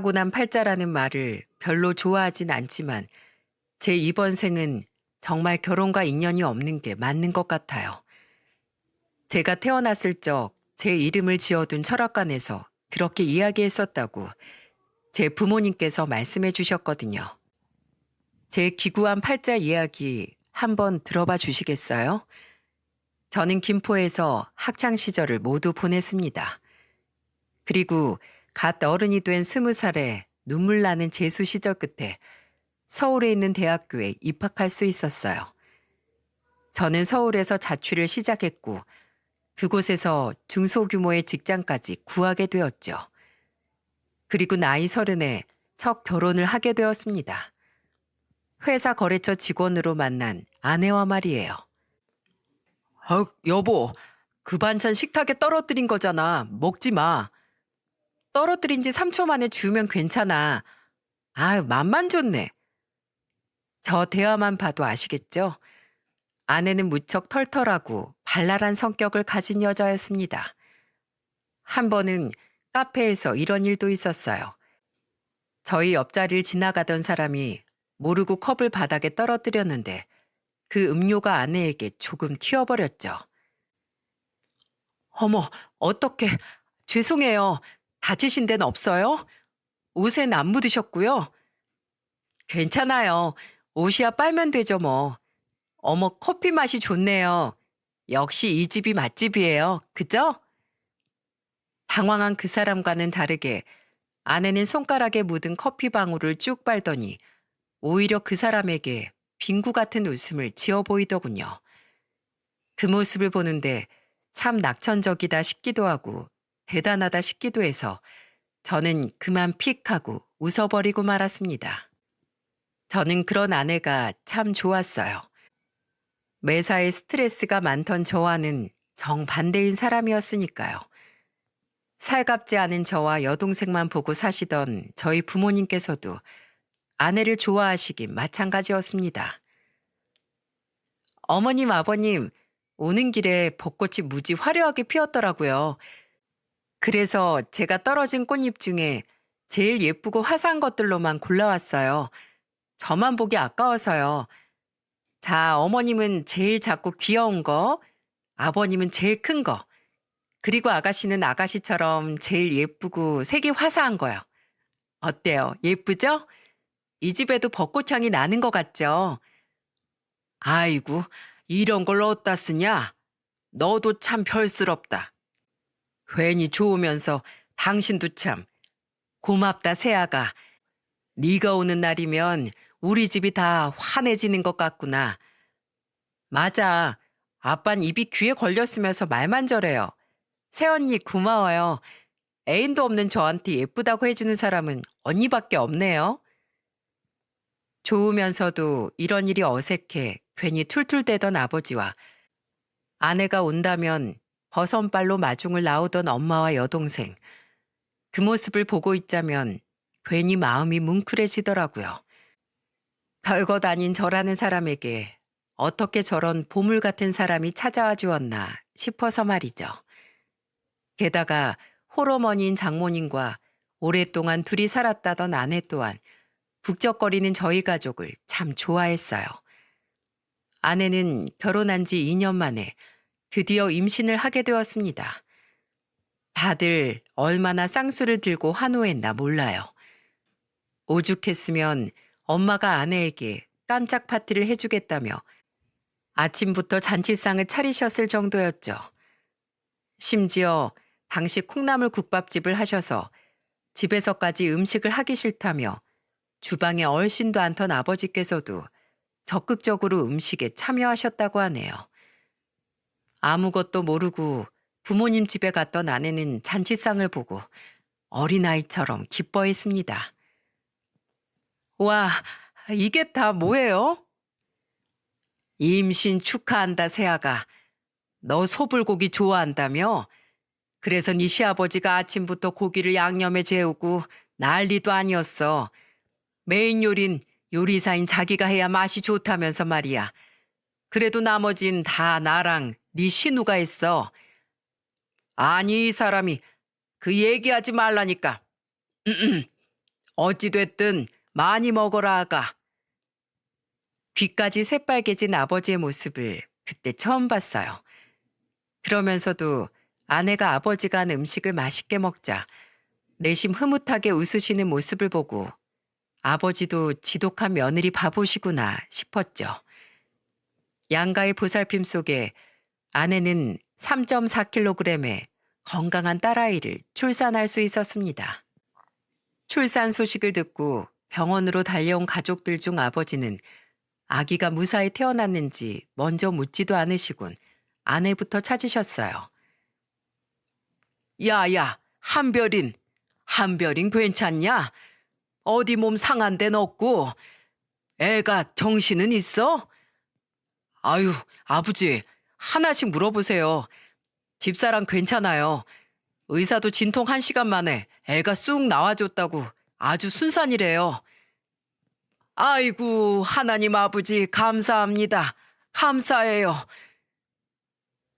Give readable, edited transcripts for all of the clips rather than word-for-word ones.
타고난 팔자라는 말을 별로 좋아하진 않지만 제 이번 생은 정말 결혼과 인연이 없는 게 맞는 것 같아요. 제가 태어났을 적 제 이름을 지어둔 철학관에서 그렇게 이야기했었다고 제 부모님께서 말씀해 주셨거든요. 제 기구한 팔자 이야기 한번 들어봐 주시겠어요? 저는 김포에서 학창 시절을 모두 보냈습니다. 그리고 갓 어른이 된 20살에 눈물 나는 재수 시절 끝에 서울에 있는 대학교에 입학할 수 있었어요. 저는 서울에서 자취를 시작했고 그곳에서 중소규모의 직장까지 구하게 되었죠. 그리고 나이 30에 첫 결혼을 하게 되었습니다. 회사 거래처 직원으로 만난 아내와 말이에요. 여보, 그 반찬 식탁에 떨어뜨린 거잖아. 먹지 마. 떨어뜨린 지 3초 만에 주우면 괜찮아. 맛만 좋네. 저 대화만 봐도 아시겠죠? 아내는 무척 털털하고 발랄한 성격을 가진 여자였습니다. 한 번은 카페에서 이런 일도 있었어요. 저희 옆자리를 지나가던 사람이 모르고 컵을 바닥에 떨어뜨렸는데 그 음료가 아내에게 조금 튀어버렸죠. 어머, 어떡해. 죄송해요. 다치신 데는 없어요? 옷엔 안 묻으셨고요. 괜찮아요. 옷이야 빨면 되죠 뭐. 어머, 커피 맛이 좋네요. 역시 이 집이 맛집이에요. 그죠? 당황한 그 사람과는 다르게 아내는 손가락에 묻은 커피 방울을 쭉 빨더니 오히려 그 사람에게 빙구 같은 웃음을 지어 보이더군요. 그 모습을 보는데 참 낙천적이다 싶기도 하고 대단하다 싶기도 해서 저는 그만 픽 하고 웃어버리고 말았습니다. 저는 그런 아내가 참 좋았어요. 매사에 스트레스가 많던 저와는 정반대인 사람이었으니까요. 살갑지 않은 저와 여동생만 보고 사시던 저희 부모님께서도 아내를 좋아하시긴 마찬가지였습니다. 어머님, 아버님, 오는 길에 벚꽃이 무지 화려하게 피었더라고요. 그래서 제가 떨어진 꽃잎 중에 제일 예쁘고 화사한 것들로만 골라왔어요. 저만 보기 아까워서요. 자, 어머님은 제일 작고 귀여운 거, 아버님은 제일 큰 거, 그리고 아가씨는 아가씨처럼 제일 예쁘고 색이 화사한 거요. 어때요? 예쁘죠? 이 집에도 벚꽃향이 나는 것 같죠? 아이고, 이런 걸 어디다 쓰냐? 너도 참 별스럽다. 괜히 좋으면서 당신도 참 고맙다, 새아가. 네가 오는 날이면 우리 집이 다 환해지는 것 같구나. 맞아. 아빤 입이 귀에 걸렸으면서 말만 저래요. 새언니 고마워요. 애인도 없는 저한테 예쁘다고 해주는 사람은 언니밖에 없네요. 좋으면서도 이런 일이 어색해 괜히 툴툴대던 아버지와 아내가 온다면 버선발로 마중을 나오던 엄마와 여동생. 그 모습을 보고 있자면 괜히 마음이 뭉클해지더라고요. 별것 아닌 저라는 사람에게 어떻게 저런 보물 같은 사람이 찾아와 주었나 싶어서 말이죠. 게다가 홀어머니인 장모님과 오랫동안 둘이 살았다던 아내 또한 북적거리는 저희 가족을 참 좋아했어요. 아내는 결혼한 지 2년 만에 드디어 임신을 하게 되었습니다. 다들 얼마나 쌍수를 들고 환호했나 몰라요. 오죽했으면 엄마가 아내에게 깜짝 파티를 해주겠다며 아침부터 잔치상을 차리셨을 정도였죠. 심지어 당시 콩나물 국밥집을 하셔서 집에서까지 음식을 하기 싫다며 주방에 얼씬도 않던 아버지께서도 적극적으로 음식에 참여하셨다고 하네요. 아무것도 모르고 부모님 집에 갔던 아내는 잔치상을 보고 어린아이처럼 기뻐했습니다. 와, 이게 다 뭐예요? 임신 축하한다, 새아가. 너 소불고기 좋아한다며? 그래서 네 시아버지가 아침부터 고기를 양념에 재우고 난리도 아니었어. 메인 요린 요리사인 자기가 해야 맛이 좋다면서 말이야. 그래도 나머진 다 나랑 네 신우가 했어. 아니 이 사람이 그 얘기하지 말라니까. 어찌됐든 많이 먹어라 아가. 귀까지 새빨개진 아버지의 모습을 그때 처음 봤어요. 그러면서도 아내가 아버지가 한 음식을 맛있게 먹자 내심 흐뭇하게 웃으시는 모습을 보고 아버지도 지독한 며느리 바보시구나 싶었죠. 양가의 보살핌 속에 아내는 3.4kg의 건강한 딸아이를 출산할 수 있었습니다. 출산 소식을 듣고 병원으로 달려온 가족들 중 아버지는 아기가 무사히 태어났는지 먼저 묻지도 않으시곤 아내부터 찾으셨어요. 야야, 한별인. 한별인 괜찮냐? 어디 몸 상한 데는 없고 애가 정신은 있어? 아유, 아버지, 하나씩 물어보세요. 집사람 괜찮아요. 의사도 진통 1시간 만에 애가 쑥 나와줬다고 아주 순산이래요. 아이고, 하나님 아버지 감사합니다. 감사해요.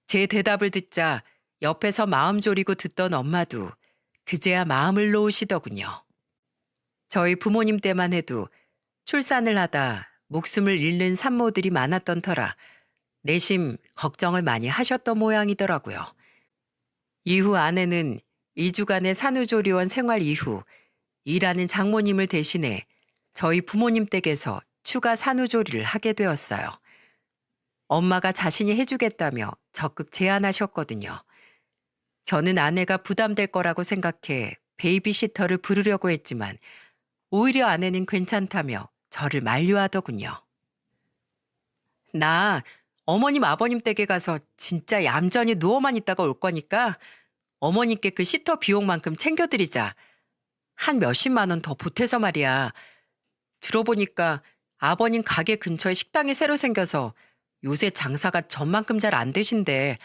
제 대답을 듣자 옆에서 마음 졸이고 듣던 엄마도 그제야 마음을 놓으시더군요. 저희 부모님 때만 해도 출산을 하다 목숨을 잃는 산모들이 많았던 터라 내심 걱정을 많이 하셨던 모양이더라고요. 이후 아내는 2주간의 산후조리원 생활 이후 일하는 장모님을 대신해 저희 부모님 댁에서 추가 산후조리를 하게 되었어요. 엄마가 자신이 해주겠다며 적극 제안하셨거든요. 저는 아내가 부담될 거라고 생각해 베이비시터를 부르려고 했지만 오히려 아내는 괜찮다며 저를 만류하더군요. 나 어머님 아버님 댁에 가서 진짜 얌전히 누워만 있다가 올 거니까 어머님께 그 시터 비용만큼 챙겨드리자. 한 몇십만 원 더 보태서 말이야. 들어보니까 아버님 가게 근처에 식당이 새로 생겨서 요새 장사가 전만큼 잘 안 되신데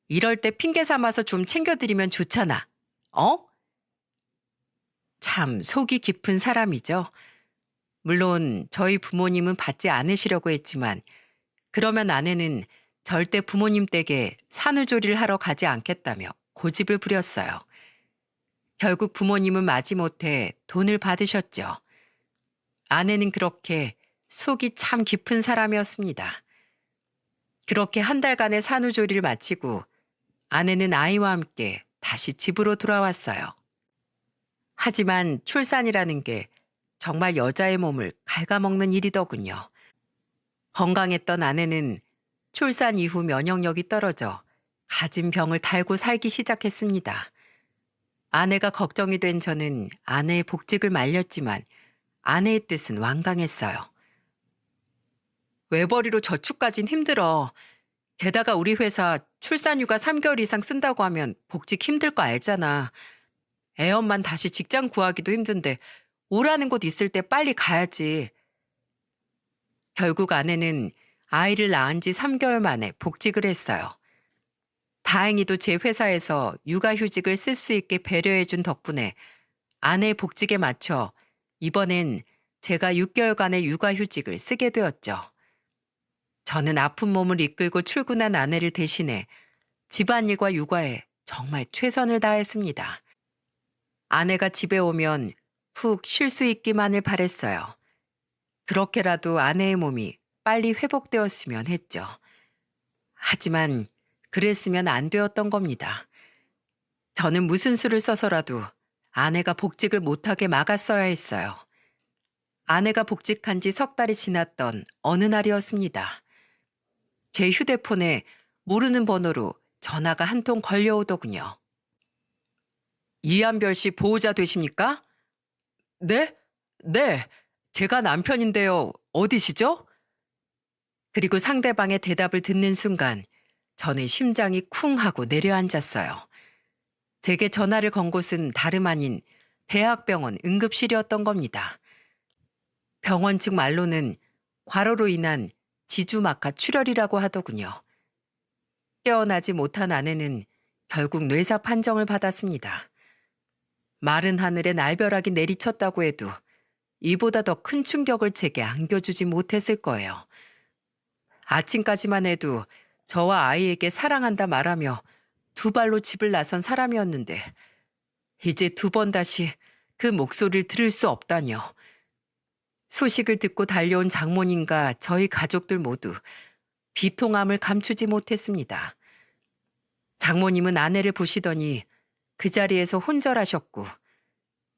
이럴 때 핑계 삼아서 좀 챙겨드리면 좋잖아. 어? 참 속이 깊은 사람이죠. 물론 저희 부모님은 받지 않으시려고 했지만 그러면 아내는 절대 부모님 댁에 산후조리를 하러 가지 않겠다며 고집을 부렸어요. 결국 부모님은 마지못해 돈을 받으셨죠. 아내는 그렇게 속이 참 깊은 사람이었습니다. 그렇게 한 달간의 산후조리를 마치고 아내는 아이와 함께 다시 집으로 돌아왔어요. 하지만 출산이라는 게 정말 여자의 몸을 갉아먹는 일이더군요. 건강했던 아내는 출산 이후 면역력이 떨어져 가진 병을 달고 살기 시작했습니다. 아내가 걱정이 된 저는 아내의 복직을 말렸지만 아내의 뜻은 완강했어요. 외벌이로 저축까진 힘들어. 게다가 우리 회사 출산휴가 3개월 이상 쓴다고 하면 복직 힘들 거 알잖아. 애엄만 다시 직장 구하기도 힘든데 오라는 곳 있을 때 빨리 가야지. 결국 아내는 아이를 낳은 지 3개월 만에 복직을 했어요. 다행히도 제 회사에서 육아휴직을 쓸 수 있게 배려해준 덕분에 아내의 복직에 맞춰 이번엔 제가 6개월간의 육아휴직을 쓰게 되었죠. 저는 아픈 몸을 이끌고 출근한 아내를 대신해 집안일과 육아에 정말 최선을 다했습니다. 아내가 집에 오면 푹 쉴 수 있기만을 바랬어요. 그렇게라도 아내의 몸이 빨리 회복되었으면 했죠. 하지만 그랬으면 안 되었던 겁니다. 저는 무슨 수를 써서라도 아내가 복직을 못하게 막았어야 했어요. 아내가 복직한 지 3달이 지났던 어느 날이었습니다. 제 휴대폰에 모르는 번호로 전화가 한 통 걸려오더군요. 이한별 씨 보호자 되십니까? 네? 네. 제가 남편인데요. 어디시죠? 그리고 상대방의 대답을 듣는 순간 저는 심장이 쿵 하고 내려앉았어요. 제게 전화를 건 곳은 다름 아닌 대학병원 응급실이었던 겁니다. 병원 측 말로는 과로로 인한 지주막하 출혈이라고 하더군요. 깨어나지 못한 아내는 결국 뇌사 판정을 받았습니다. 마른 하늘에 날벼락이 내리쳤다고 해도 이보다 더 큰 충격을 제게 안겨주지 못했을 거예요. 아침까지만 해도 저와 아이에게 사랑한다 말하며 2발로 집을 나선 사람이었는데 이제 2번 다시 그 목소리를 들을 수 없다뇨. 소식을 듣고 달려온 장모님과 저희 가족들 모두 비통함을 감추지 못했습니다. 장모님은 아내를 보시더니 그 자리에서 혼절하셨고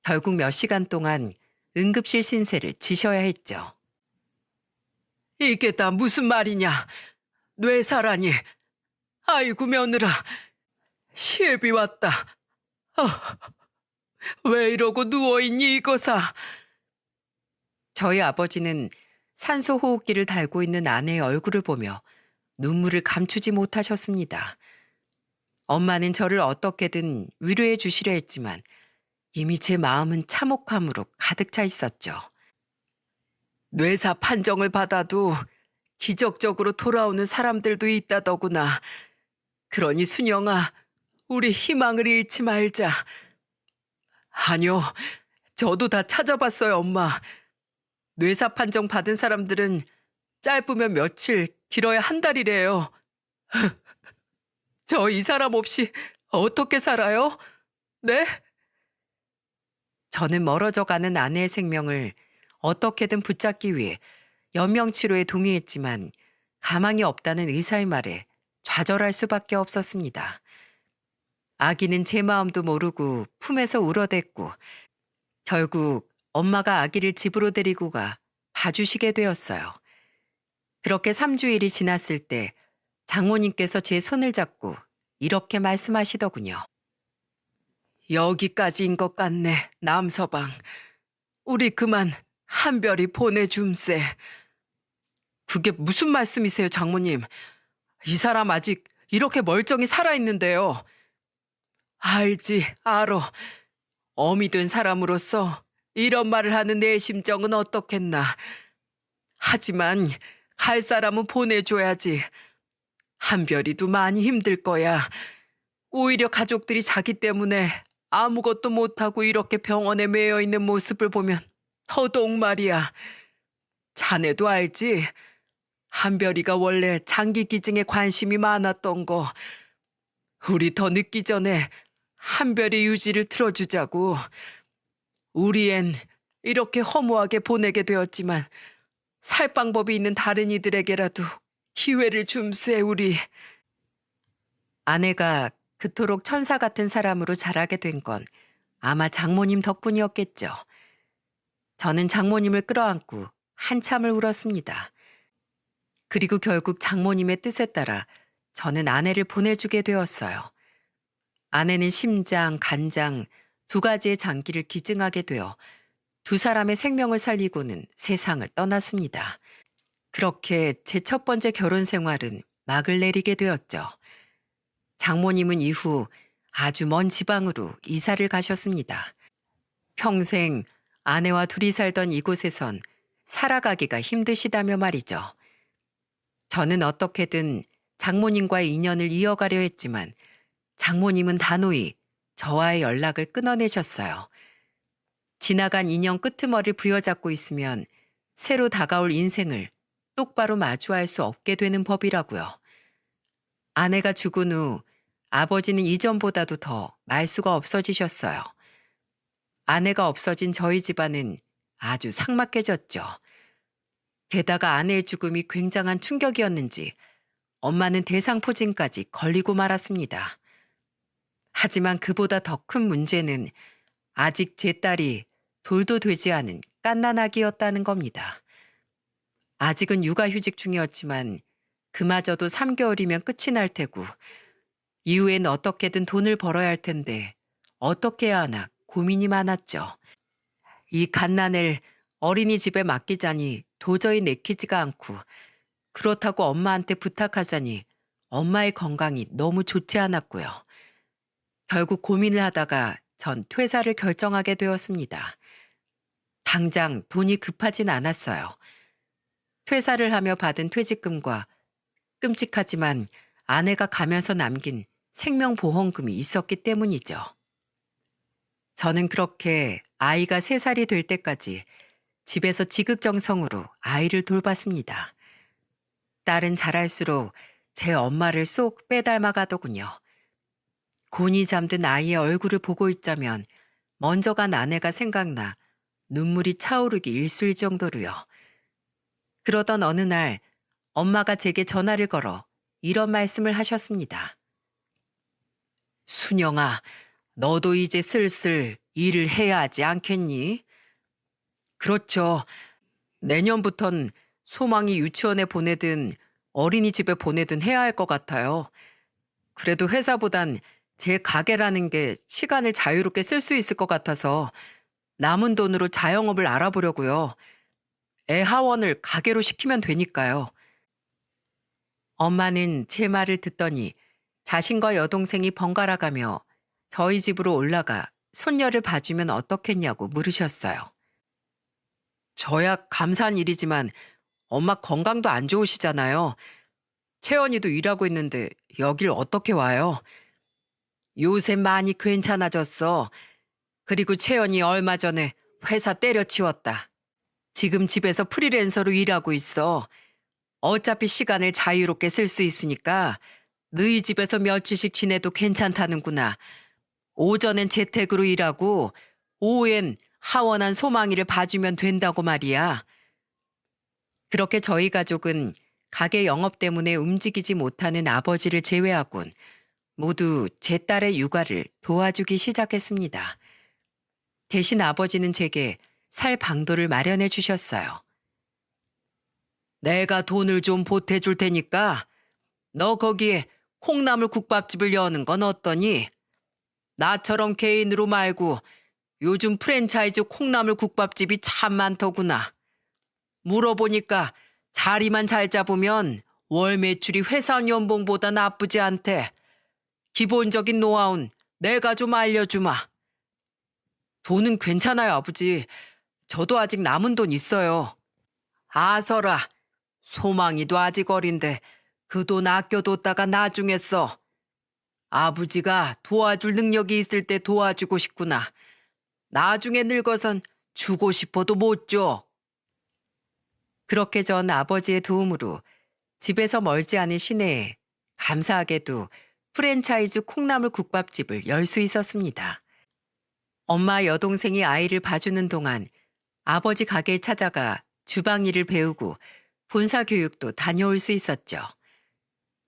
결국 몇 시간 동안 응급실 신세를 지셔야 했죠. 이게 다 무슨 말이냐? 뇌사라니. 아이고 며느라. 시애비 왔다. 왜 이러고 누워있니 이거사? 저희 아버지는 산소 호흡기를 달고 있는 아내의 얼굴을 보며 눈물을 감추지 못하셨습니다. 엄마는 저를 어떻게든 위로해 주시려 했지만 이미 제 마음은 참혹함으로 가득 차 있었죠. 뇌사 판정을 받아도 기적적으로 돌아오는 사람들도 있다더구나. 그러니 순영아, 우리 희망을 잃지 말자. 아니요, 저도 다 찾아봤어요, 엄마. 뇌사 판정 받은 사람들은 짧으면 며칠, 길어야 한 달이래요. 저 이 사람 없이 어떻게 살아요? 네? 저는 멀어져 가는 아내의 생명을 어떻게든 붙잡기 위해 연명치료에 동의했지만 가망이 없다는 의사의 말에 좌절할 수밖에 없었습니다. 아기는 제 마음도 모르고 품에서 울어댔고 결국 엄마가 아기를 집으로 데리고 가 봐주시게 되었어요. 그렇게 3주일이 지났을 때 장모님께서 제 손을 잡고 이렇게 말씀하시더군요. 여기까지인 것 같네, 남서방. 우리 그만 한별이 보내줌세. 그게 무슨 말씀이세요, 장모님? 이 사람 아직 이렇게 멀쩡히 살아있는데요. 알지, 알어. 어미 된 사람으로서 이런 말을 하는 내 심정은 어떻겠나. 하지만 갈 사람은 보내줘야지. 한별이도 많이 힘들 거야. 오히려 가족들이 자기 때문에 아무것도 못하고 이렇게 병원에 매여 있는 모습을 보면 더더욱 말이야. 자네도 알지? 한별이가 원래 장기 기증에 관심이 많았던 거. 우리 더 늦기 전에 한별이 유지를 틀어주자고. 우리 앤 이렇게 허무하게 보내게 되었지만 살 방법이 있는 다른 이들에게라도 기회를 줌세 우리. 아내가 그토록 천사 같은 사람으로 자라게 된 건 아마 장모님 덕분이었겠죠. 저는 장모님을 끌어안고 한참을 울었습니다. 그리고 결국 장모님의 뜻에 따라 저는 아내를 보내주게 되었어요. 아내는 심장, 간장 두 가지의 장기를 기증하게 되어 두 사람의 생명을 살리고는 세상을 떠났습니다. 그렇게 제 첫 번째 결혼 생활은 막을 내리게 되었죠. 장모님은 이후 아주 먼 지방으로 이사를 가셨습니다. 평생 아내와 둘이 살던 이곳에선 살아가기가 힘드시다며 말이죠. 저는 어떻게든 장모님과의 인연을 이어가려 했지만 장모님은 단호히 저와의 연락을 끊어내셨어요. 지나간 인연 끄트머리를 부여잡고 있으면 새로 다가올 인생을 똑바로 마주할 수 없게 되는 법이라고요. 아내가 죽은 후 아버지는 이전보다도 더 말수가 없어지셨어요. 아내가 없어진 저희 집안은 아주 삭막해졌죠. 게다가 아내의 죽음이 굉장한 충격이었는지 엄마는 대상포진까지 걸리고 말았습니다. 하지만 그보다 더 큰 문제는 아직 제 딸이 돌도 되지 않은 갓난아기였다는 겁니다. 아직은 육아휴직 중이었지만 그마저도 3개월이면 끝이 날 테고 이후엔 어떻게든 돈을 벌어야 할 텐데 어떻게 해야 하나 고민이 많았죠. 이 갓난을 어린이집에 맡기자니 도저히 내키지가 않고 그렇다고 엄마한테 부탁하자니 엄마의 건강이 너무 좋지 않았고요. 결국 고민을 하다가 전 퇴사를 결정하게 되었습니다. 당장 돈이 급하진 않았어요. 퇴사를 하며 받은 퇴직금과 끔찍하지만 아내가 가면서 남긴 생명보험금이 있었기 때문이죠. 저는 그렇게 아이가 3살이 될 때까지 집에서 지극정성으로 아이를 돌봤습니다. 딸은 자랄수록 제 엄마를 쏙 빼닮아 가더군요. 곤히 잠든 아이의 얼굴을 보고 있자면 먼저 간 아내가 생각나 눈물이 차오르기 일쑤일 정도로요. 그러던 어느 날 엄마가 제게 전화를 걸어 이런 말씀을 하셨습니다. 순영아, 너도 이제 슬슬 일을 해야 하지 않겠니? 그렇죠. 내년부턴 소망이 유치원에 보내든 어린이집에 보내든 해야 할 것 같아요. 그래도 회사보단 제 가게라는 게 시간을 자유롭게 쓸 수 있을 것 같아서 남은 돈으로 자영업을 알아보려고요. 애 하원을 가게로 시키면 되니까요. 엄마는 제 말을 듣더니 자신과 여동생이 번갈아 가며 저희 집으로 올라가 손녀를 봐주면 어떻겠냐고 물으셨어요. 저야 감사한 일이지만 엄마 건강도 안 좋으시잖아요. 채연이도 일하고 있는데 여길 어떻게 와요? 요새 많이 괜찮아졌어. 그리고 채연이 얼마 전에 회사 때려치웠다. 지금 집에서 프리랜서로 일하고 있어. 어차피 시간을 자유롭게 쓸 수 있으니까 너희 집에서 며칠씩 지내도 괜찮다는구나. 오전엔 재택으로 일하고 오후엔 하원한 소망이를 봐주면 된다고 말이야. 그렇게 저희 가족은 가게 영업 때문에 움직이지 못하는 아버지를 제외하곤 모두 제 딸의 육아를 도와주기 시작했습니다. 대신 아버지는 제게 살 방도를 마련해 주셨어요. 내가 돈을 좀 보태줄 테니까 너 거기에 콩나물 국밥집을 여는 건 어떠니? 나처럼 개인으로 말고 요즘 프랜차이즈 콩나물 국밥집이 참 많더구나. 물어보니까 자리만 잘 잡으면 월 매출이 회사 연봉보다 나쁘지 않대. 기본적인 노하우는 내가 좀 알려주마. 돈은 괜찮아요, 아버지. 저도 아직 남은 돈 있어요. 아서라. 소망이도 아직 어린데 그 돈 아껴뒀다가 나중에 써. 아버지가 도와줄 능력이 있을 때 도와주고 싶구나. 나중에 늙어선 주고 싶어도 못 줘. 그렇게 전 아버지의 도움으로 집에서 멀지 않은 시내에 감사하게도 프랜차이즈 콩나물 국밥집을 열 수 있었습니다. 엄마 여동생이 아이를 봐주는 동안 아버지 가게에 찾아가 주방 일을 배우고 본사 교육도 다녀올 수 있었죠.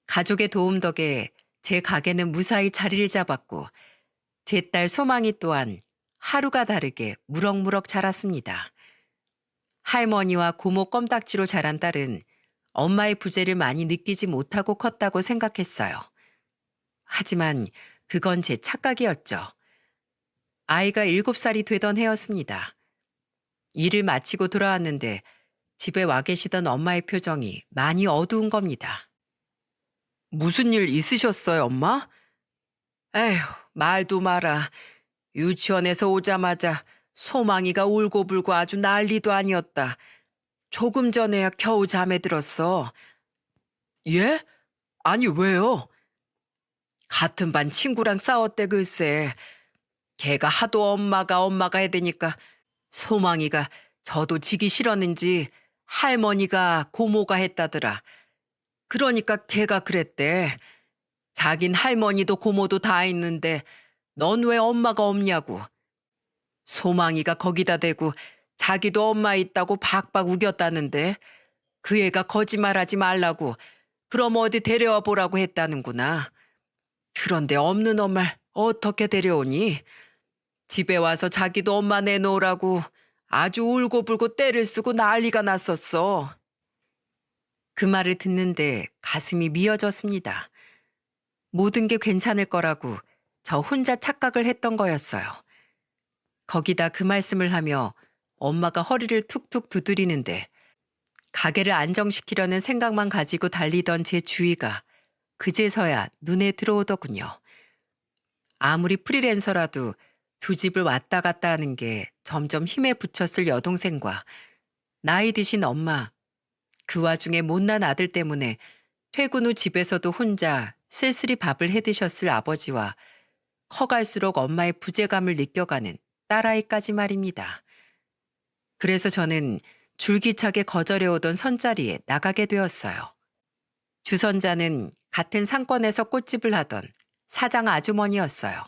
가족의 도움 덕에 제 가게는 무사히 자리를 잡았고 제 딸 소망이 또한 하루가 다르게 무럭무럭 자랐습니다. 할머니와 고모 껌딱지로 자란 딸은 엄마의 부재를 많이 느끼지 못하고 컸다고 생각했어요. 하지만 그건 제 착각이었죠. 아이가 7살이 되던 해였습니다. 일을 마치고 돌아왔는데 집에 와 계시던 엄마의 표정이 많이 어두운 겁니다. 무슨 일 있으셨어요, 엄마? 에휴, 말도 마라. 유치원에서 오자마자 소망이가 울고불고 아주 난리도 아니었다. 조금 전에야 겨우 잠에 들었어. 예? 아니, 왜요? 같은 반 친구랑 싸웠대 글쎄. 걔가 하도 엄마가 해대니까 소망이가 저도 지기 싫었는지 할머니가 고모가 했다더라. 그러니까 걔가 그랬대. 자긴 할머니도 고모도 다 있는데 넌 왜 엄마가 없냐고. 소망이가 거기다 대고 자기도 엄마 있다고 박박 우겼다는데 그 애가 거짓말하지 말라고 그럼 어디 데려와 보라고 했다는구나. 그런데 없는 엄마를 어떻게 데려오니? 집에 와서 자기도 엄마 내놓으라고 아주 울고불고 떼를 쓰고 난리가 났었어. 그 말을 듣는데 가슴이 미어졌습니다. 모든 게 괜찮을 거라고 저 혼자 착각을 했던 거였어요. 거기다 그 말씀을 하며 엄마가 허리를 툭툭 두드리는데 가게를 안정시키려는 생각만 가지고 달리던 제 주위가 그제서야 눈에 들어오더군요. 아무리 프리랜서라도 두 집을 왔다 갔다 하는 게 점점 힘에 부쳤을 여동생과 나이 드신 엄마, 그 와중에 못난 아들 때문에 퇴근 후 집에서도 혼자 쓸쓸히 밥을 해드셨을 아버지와 커갈수록 엄마의 부재감을 느껴가는 딸아이까지 말입니다. 그래서 저는 줄기차게 거절해오던 선자리에 나가게 되었어요. 주선자는 같은 상권에서 꽃집을 하던 사장 아주머니였어요.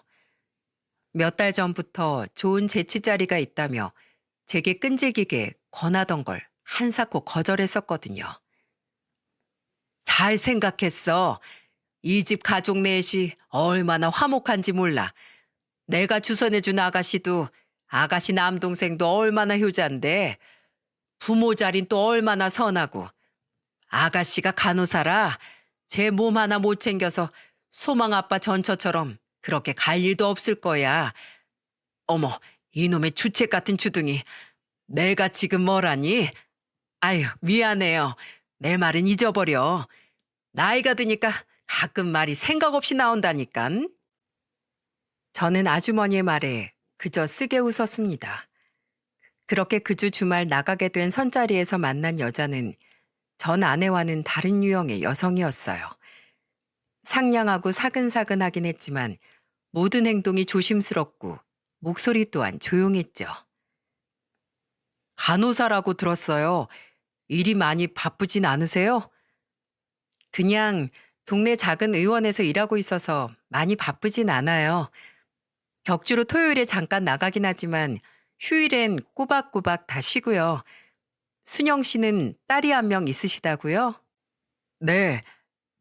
몇 달 전부터 좋은 재치 자리가 있다며 제게 끈질기게 권하던 걸 한사코 거절했었거든요. 잘 생각했어. 이 집 가족 넷이 얼마나 화목한지 몰라. 내가 주선해준 아가씨도 아가씨 남동생도 얼마나 효자인데 부모 자린 또 얼마나 선하고 아가씨가 간호사라 제 몸 하나 못 챙겨서 소망 아빠 전처처럼 그렇게 갈 일도 없을 거야. 어머, 이놈의 주책 같은 주둥이. 내가 지금 뭐라니? 아유, 미안해요. 내 말은 잊어버려. 나이가 드니까 가끔 말이 생각 없이 나온다니깐. 저는 아주머니의 말에 그저 쓰게 웃었습니다. 그렇게 그 주 주말 나가게 된 선자리에서 만난 여자는 전 아내와는 다른 유형의 여성이었어요. 상냥하고 사근사근하긴 했지만 모든 행동이 조심스럽고 목소리 또한 조용했죠. 간호사라고 들었어요. 일이 많이 바쁘진 않으세요? 그냥 동네 작은 의원에서 일하고 있어서 많이 바쁘진 않아요. 격주로 토요일에 잠깐 나가긴 하지만 휴일엔 꼬박꼬박 다 쉬고요. 순영 씨는 딸이 한 명 있으시다고요? 네,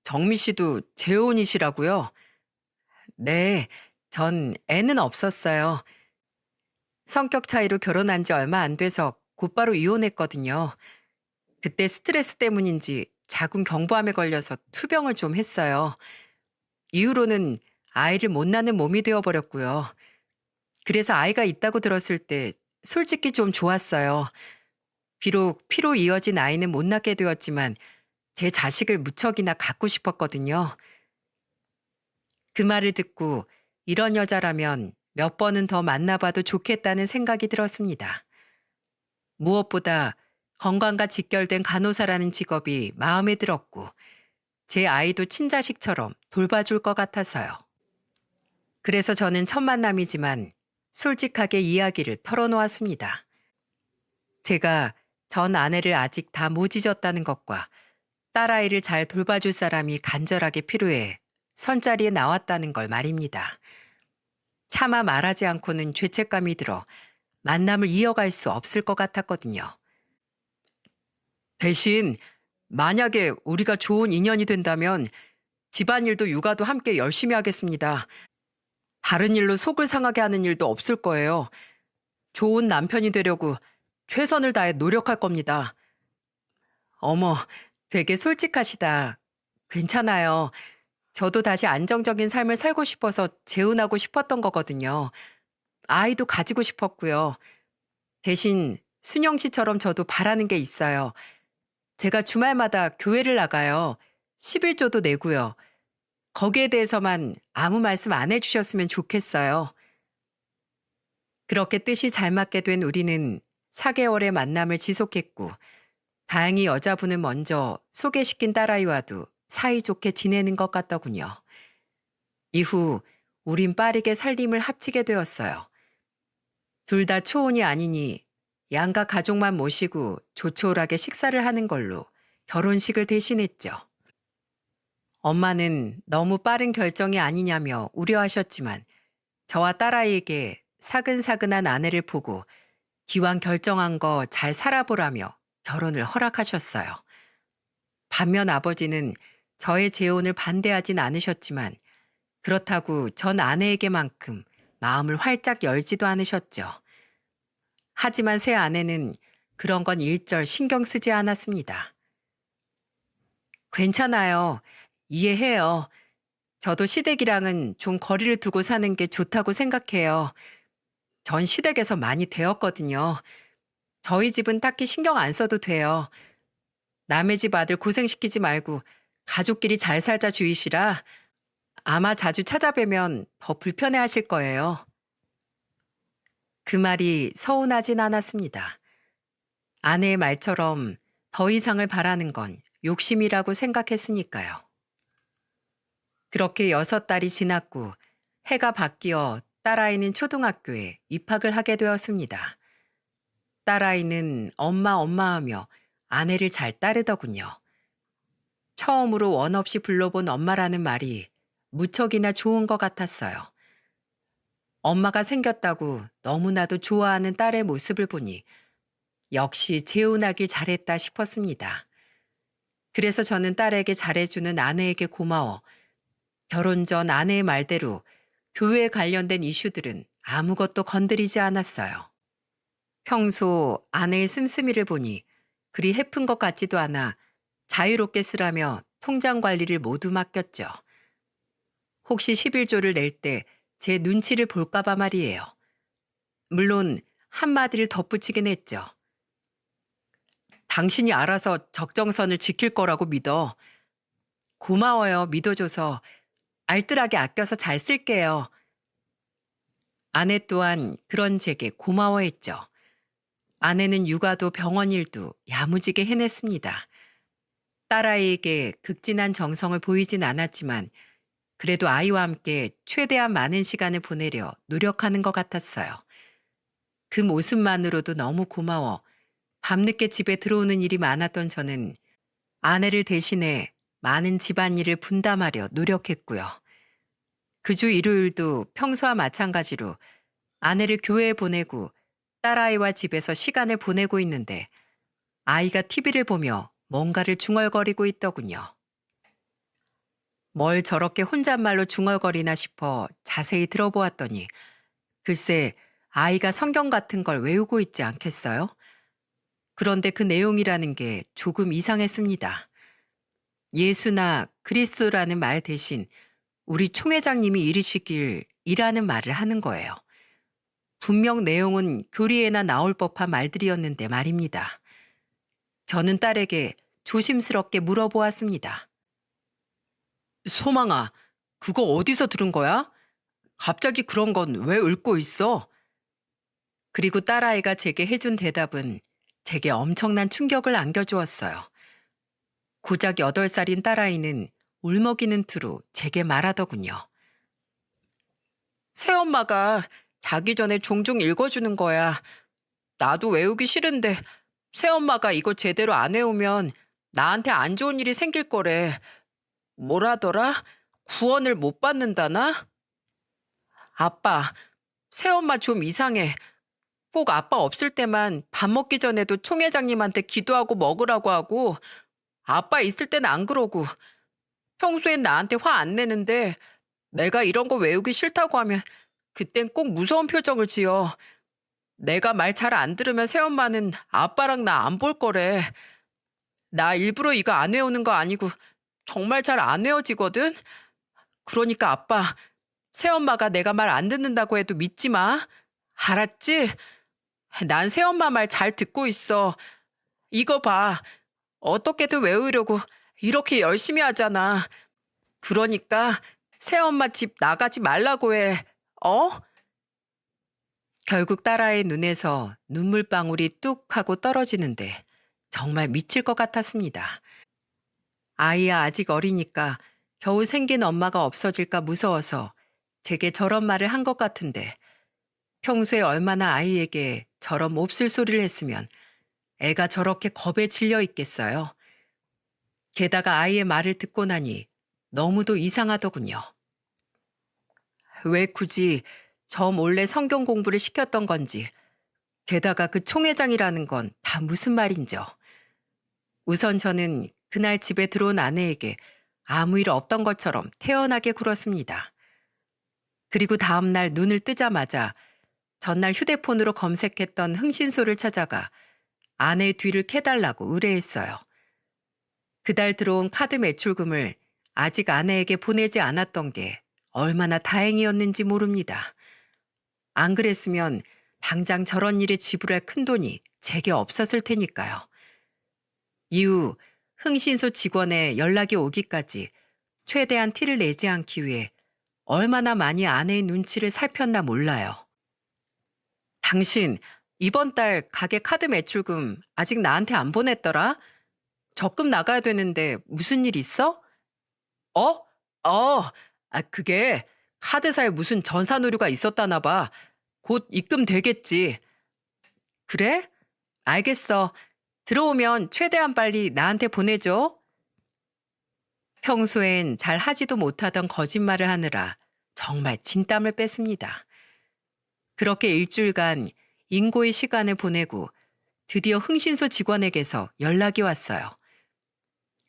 정미 씨도 재혼이시라고요? 네, 전 애는 없었어요. 성격 차이로 결혼한 지 얼마 안 돼서 곧바로 이혼했거든요. 그때 스트레스 때문인지 자궁 경부암에 걸려서 투병을 좀 했어요. 이후로는 아이를 못 낳는 몸이 되어버렸고요. 그래서 아이가 있다고 들었을 때 솔직히 좀 좋았어요. 비록 피로 이어진 아이는 못 낳게 되었지만 제 자식을 무척이나 갖고 싶었거든요. 그 말을 듣고 이런 여자라면 몇 번은 더 만나봐도 좋겠다는 생각이 들었습니다. 무엇보다 건강과 직결된 간호사라는 직업이 마음에 들었고 제 아이도 친자식처럼 돌봐줄 것 같아서요. 그래서 저는 첫 만남이지만 솔직하게 이야기를 털어놓았습니다. 제가 전 아내를 아직 다 못 잊었다는 것과 딸아이를 잘 돌봐줄 사람이 간절하게 필요해 선자리에 나왔다는 걸 말입니다. 차마 말하지 않고는 죄책감이 들어 만남을 이어갈 수 없을 것 같았거든요. 대신 만약에 우리가 좋은 인연이 된다면 집안일도 육아도 함께 열심히 하겠습니다. 다른 일로 속을 상하게 하는 일도 없을 거예요. 좋은 남편이 되려고 최선을 다해 노력할 겁니다. 어머, 되게 솔직하시다. 괜찮아요. 저도 다시 안정적인 삶을 살고 싶어서 재혼하고 싶었던 거거든요. 아이도 가지고 싶었고요. 대신 순영 씨처럼 저도 바라는 게 있어요. 제가 주말마다 교회를 나가요. 11조도 내고요. 거기에 대해서만 아무 말씀 안 해주셨으면 좋겠어요. 그렇게 뜻이 잘 맞게 된 우리는 4개월의 만남을 지속했고 다행히 여자분은 먼저 소개시킨 딸아이와도 사이좋게 지내는 것 같더군요. 이후 우린 빠르게 살림을 합치게 되었어요. 둘 다 초혼이 아니니 양가 가족만 모시고 조촐하게 식사를 하는 걸로 결혼식을 대신했죠. 엄마는 너무 빠른 결정이 아니냐며 우려하셨지만 저와 딸아이에게 사근사근한 아내를 보고 기왕 결정한 거 잘 살아보라며 결혼을 허락하셨어요. 반면 아버지는 저의 재혼을 반대하진 않으셨지만 그렇다고 전 아내에게만큼 마음을 활짝 열지도 않으셨죠. 하지만 새 아내는 그런 건 일절 신경 쓰지 않았습니다. 괜찮아요. 이해해요. 저도 시댁이랑은 좀 거리를 두고 사는 게 좋다고 생각해요. 전 시댁에서 많이 되었거든요. 저희 집은 딱히 신경 안 써도 돼요. 남의 집 아들 고생시키지 말고 가족끼리 잘 살자 주의시라 아마 자주 찾아뵈면 더 불편해하실 거예요. 그 말이 서운하진 않았습니다. 아내의 말처럼 더 이상을 바라는 건 욕심이라고 생각했으니까요. 그렇게 6달이 지났고 해가 바뀌어 딸아이는 초등학교에 입학을 하게 되었습니다. 딸아이는 엄마 하며 아내를 잘 따르더군요. 처음으로 원 없이 불러본 엄마라는 말이 무척이나 좋은 것 같았어요. 엄마가 생겼다고 너무나도 좋아하는 딸의 모습을 보니 역시 재혼하길 잘했다 싶었습니다. 그래서 저는 딸에게 잘해주는 아내에게 고마워 결혼 전 아내의 말대로 교회에 관련된 이슈들은 아무것도 건드리지 않았어요. 평소 아내의 씀씀이를 보니 그리 해픈 것 같지도 않아 자유롭게 쓰라며 통장 관리를 모두 맡겼죠. 혹시 11조를 낼 때 제 눈치를 볼까봐 말이에요. 물론 한마디를 덧붙이긴 했죠. 당신이 알아서 적정선을 지킬 거라고 믿어. 고마워요. 믿어줘서 알뜰하게 아껴서 잘 쓸게요. 아내 또한 그런 제게 고마워했죠. 아내는 육아도 병원 일도 야무지게 해냈습니다. 딸아이에게 극진한 정성을 보이진 않았지만 그래도 아이와 함께 최대한 많은 시간을 보내려 노력하는 것 같았어요. 그 모습만으로도 너무 고마워 밤늦게 집에 들어오는 일이 많았던 저는 아내를 대신해 많은 집안일을 분담하려 노력했고요. 그 주 일요일도 평소와 마찬가지로 아내를 교회에 보내고 딸아이와 집에서 시간을 보내고 있는데 아이가 TV를 보며 뭔가를 중얼거리고 있더군요. 뭘 저렇게 혼잣말로 중얼거리나 싶어 자세히 들어보았더니 글쎄 아이가 성경 같은 걸 외우고 있지 않겠어요? 그런데 그 내용이라는 게 조금 이상했습니다. 예수나 그리스도라는 말 대신 우리 총회장님이 이르시길 이라는 말을 하는 거예요. 분명 내용은 교리에나 나올 법한 말들이었는데 말입니다. 저는 딸에게 조심스럽게 물어보았습니다. 소망아, 그거 어디서 들은 거야? 갑자기 그런 건 왜 읊고 있어? 그리고 딸아이가 제게 해준 대답은 제게 엄청난 충격을 안겨주었어요. 고작 8살인 딸아이는 울먹이는 투로 제게 말하더군요. 새엄마가 자기 전에 종종 읽어주는 거야. 나도 외우기 싫은데 새엄마가 이거 제대로 안 외우면 나한테 안 좋은 일이 생길 거래. 뭐라더라? 구원을 못 받는다나? 아빠, 새엄마 좀 이상해. 꼭 아빠 없을 때만 밥 먹기 전에도 총회장님한테 기도하고 먹으라고 하고 아빠 있을 땐 안 그러고 평소엔 나한테 화 안 내는데 내가 이런 거 외우기 싫다고 하면 그땐 꼭 무서운 표정을 지어. 내가 말 잘 안 들으면 새엄마는 아빠랑 나 안 볼 거래. 나 일부러 이거 안 외우는 거 아니고 정말 잘 안 외워지거든? 그러니까 아빠, 새엄마가 내가 말 안 듣는다고 해도 믿지 마. 알았지? 난 새엄마 말 잘 듣고 있어. 이거 봐. 어떻게든 외우려고 이렇게 열심히 하잖아. 그러니까 새엄마 집 나가지 말라고 해. 어? 결국 딸아이의 눈에서 눈물방울이 뚝 하고 떨어지는데 정말 미칠 것 같았습니다. 아이야 아직 어리니까 겨우 생긴 엄마가 없어질까 무서워서 제게 저런 말을 한 것 같은데 평소에 얼마나 아이에게 저런 몹쓸 소리를 했으면 애가 저렇게 겁에 질려 있겠어요. 게다가 아이의 말을 듣고 나니 너무도 이상하더군요. 왜 굳이 저 몰래 성경 공부를 시켰던 건지, 게다가 그 총회장이라는 건 다 무슨 말인죠. 우선 저는 그날 집에 들어온 아내에게 아무 일 없던 것처럼 태연하게 굴었습니다. 그리고 다음 날 눈을 뜨자마자 전날 휴대폰으로 검색했던 흥신소를 찾아가 아내의 뒤를 캐달라고 의뢰했어요. 그달 들어온 카드 매출금을 아직 아내에게 보내지 않았던 게 얼마나 다행이었는지 모릅니다. 안 그랬으면 당장 저런 일에 지불할 큰돈이 제게 없었을 테니까요. 이후 흥신소 직원의 연락이 오기까지 최대한 티를 내지 않기 위해 얼마나 많이 아내의 눈치를 살폈나 몰라요. 당신 이번 달 가게 카드 매출금 아직 나한테 안 보냈더라? 적금 나가야 되는데 무슨 일 있어? 어? 그게 카드사에 무슨 전산 오류가 있었다나 봐. 곧 입금 되겠지. 그래? 알겠어. 들어오면 최대한 빨리 나한테 보내줘. 평소엔 잘 하지도 못하던 거짓말을 하느라 정말 진땀을 뺐습니다. 그렇게 일주일간 인고의 시간을 보내고 드디어 흥신소 직원에게서 연락이 왔어요.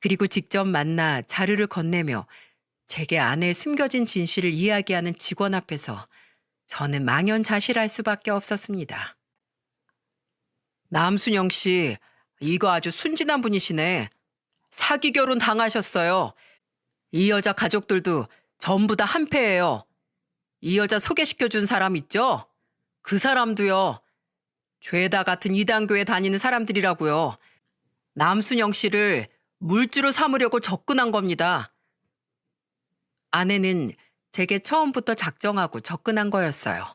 그리고 직접 만나 자료를 건네며 제게 아내의 숨겨진 진실을 이야기하는 직원 앞에서 저는 망연자실할 수밖에 없었습니다. 남순영 씨, 이거 아주 순진한 분이시네. 사기 결혼 당하셨어요. 이 여자 가족들도 전부 다 한패예요. 이 여자 소개시켜준 사람 있죠? 그 사람도요. 죄다 같은 이단교에 다니는 사람들이라고요. 남순영 씨를 물주로 삼으려고 접근한 겁니다. 아내는 제게 처음부터 작정하고 접근한 거였어요.